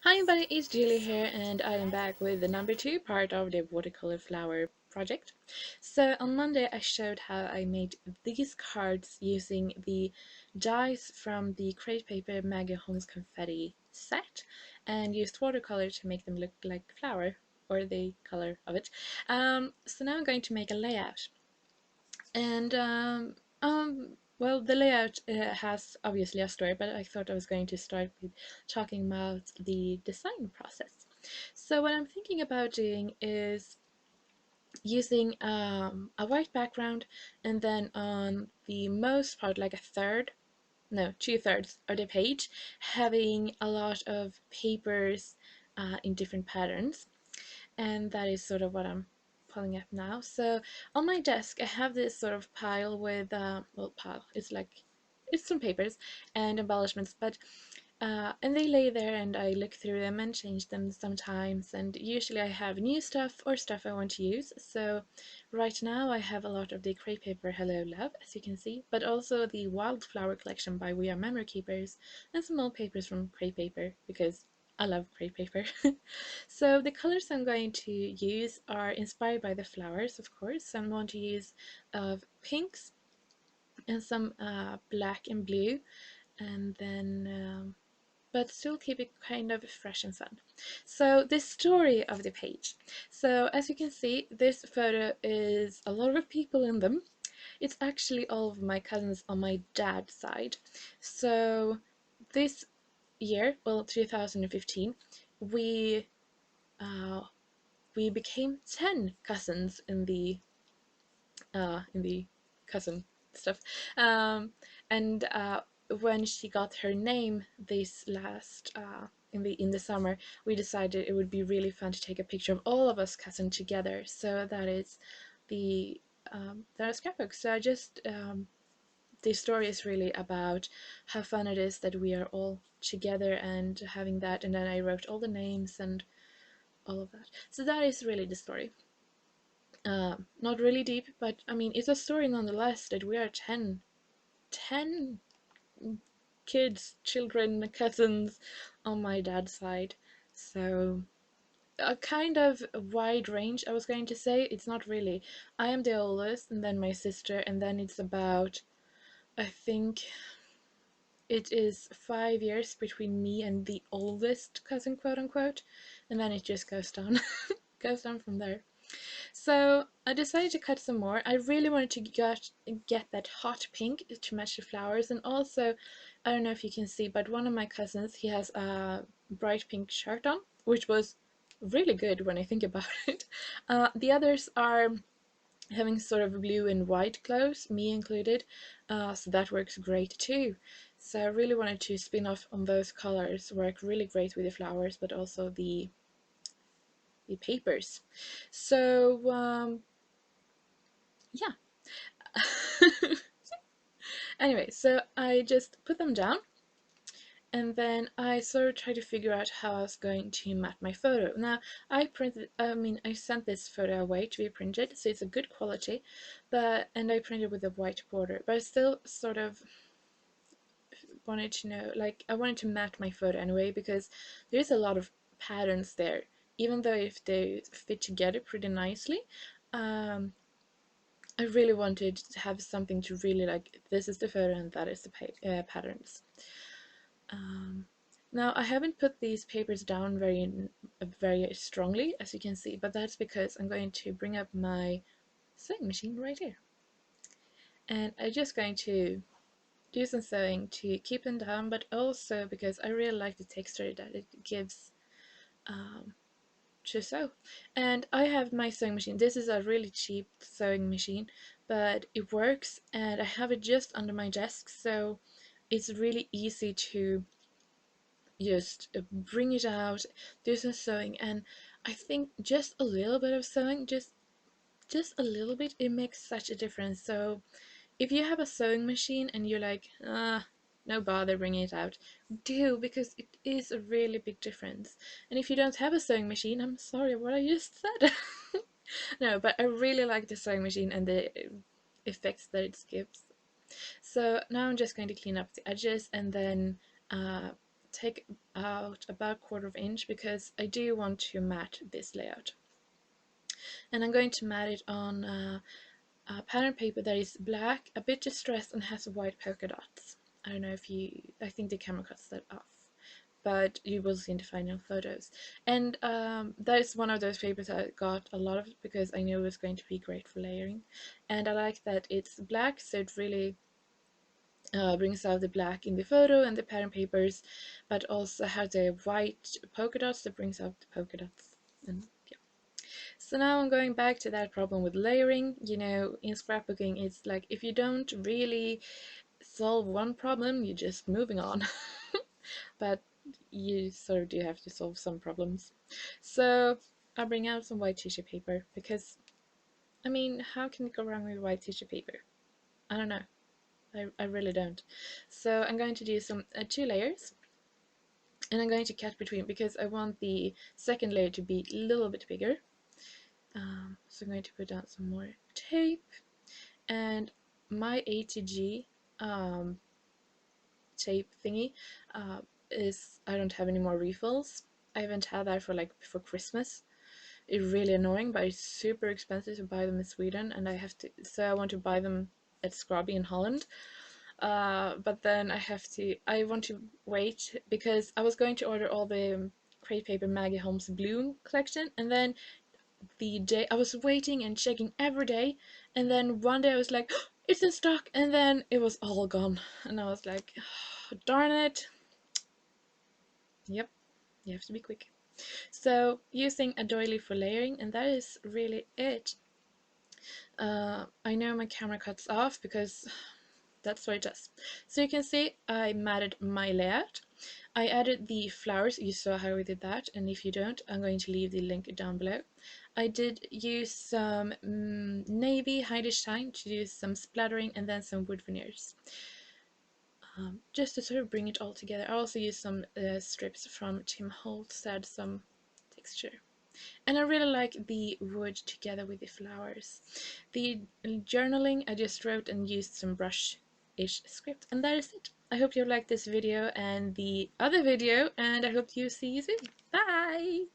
Hi everybody, it's Julie here and I am back with the number 2 part of the watercolor flower project. So on Monday I showed how I made these cards using the dies from the crepe paper Maggie Holmes confetti set and used watercolor to make them look like flower, or the color of it. So now I'm going to make a layout. And well, the layout has obviously a story, but I thought I was going to start with talking about the design process. So what I'm thinking about doing is using a white background, and then on the most part, like a third, no, 2/3 of the page, having a lot of papers in different patterns, and that is sort of what I'm pulling up now. So on my desk I have this sort of pile with well, pile, it's some papers and embellishments, but and they lay there and I look through them and change them sometimes, and usually I have new stuff or stuff I want to use. So right now I have a lot of the crepe paper Hello Love, as you can see, but also the Wildflower collection by We Are Memory Keepers, and some old papers from crepe paper because I love crepe paper. So the colors I'm going to use are inspired by the flowers, of course. I'm going to use pinks and some black and blue, and then but still keep it kind of fresh and fun. So the story of the page. So as you can see, this photo is a lot of people in them. It's actually all of my cousins on my dad's side. So this year, well, 2015, we uh, we became 10 cousins in the cousin stuff. And when she got her name this last in the summer, we decided it would be really fun to take a picture of all of us cousins together. So that is the that is scrapbook. So I just the story is really about how fun it is that we are all together and having that. And then I wrote all the names and all of that. So that is really the story. Not really deep, but I mean, it's a story nonetheless that we are 10 kids, children, cousins on my dad's side. So, a kind of wide range, I was going to say. It's not really. I am the oldest, and then my sister, and then it's about, I think it is 5 years between me and the oldest cousin, quote unquote, and then it just goes down, goes down from there. So I decided to cut some more. I really wanted to get that hot pink to match the flowers, and also, I don't know if you can see, but one of my cousins, he has a bright pink shirt on, which was really good when I think about it. The others are having sort of blue and white clothes, me included, so that works great too. So I really wanted to spin off on those colors, work really great with the flowers, but also the papers. So yeah. Anyway, so I just put them down, and then I sort of tried to figure out how I was going to map my photo. Now, I sent this photo away to be printed, so it's a good quality, and I printed with a white border, but I still sort of wanted to know, like, I wanted to map my photo anyway, because there's a lot of patterns there, even though if they fit together pretty nicely. Um, I really wanted to have something to really like, this is the photo and that is the patterns. Um, Now I haven't put these papers down very strongly, as you can see, but that's because I'm going to bring up my sewing machine right here. And I'm just going to do some sewing to keep them down, but also because I really like the texture that it gives um, to sew. And I have my sewing machine. This is a really cheap sewing machine, but it works, and I have it just under my desk, so it's really easy to just bring it out, do some sewing, and I think just a little bit of sewing, just a little bit, it makes such a difference. So if you have a sewing machine and you're like, no bother bringing it out, do, because it is a really big difference. And if you don't have a sewing machine, I'm sorry what I just said. No, but I really like the sewing machine and the effects that it gives. So now I'm just going to clean up the edges and then take out about 1/4 inch because I do want to matte this layout. And I'm going to matte it on a pattern paper that is black, a bit distressed, and has white polka dots. I don't know if you, I think the camera cuts that off, but you will see in the final photos. And that is one of those papers I got a lot of because I knew it was going to be great for layering. And I like that it's black, so it really brings out the black in the photo and the pattern papers, but also has the white polka dots that brings out the polka dots. And yeah. So now I'm going back to that problem with layering. You know, in scrapbooking, it's like if you don't really solve one problem, you're just moving on. But you sort of do have to solve some problems. So I'll bring out some white tissue paper because, I mean, how can you go wrong with white tissue paper? I don't know. I really don't. So I'm going to do some 2 layers, and I'm going to cut between because I want the second layer to be a little bit bigger. So I'm going to put down some more tape, and my ATG tape thingy is, I don't have any more refills. I haven't had that for like before Christmas. It's really annoying, but it's super expensive to buy them in Sweden, and I have to, so I want to buy them at Scrabby in Holland. But then I want to wait because I was going to order all the Crate Paper Maggie Holmes Bloom collection, and then the day I was waiting and checking every day, and then one day I was like, "Oh, it's in stock," and then it was all gone, and I was like, oh, darn it. Yep, you have to be quick. So using a doily for layering, and that is really it. I know my camera cuts off because that's what it does. So you can see I matted my layout. I added the flowers, you saw how we did that, and if you don't, I'm going to leave the link down below. I did use some navy high shine to do some splattering and then some wood veneers. Just to sort of bring it all together. I also used some strips from Tim Holtz to add some texture. And I really like the wood together with the flowers. The journaling I just wrote and used some brush-ish script, and that is it. I hope you liked this video and the other video, and I hope you see you soon. Bye!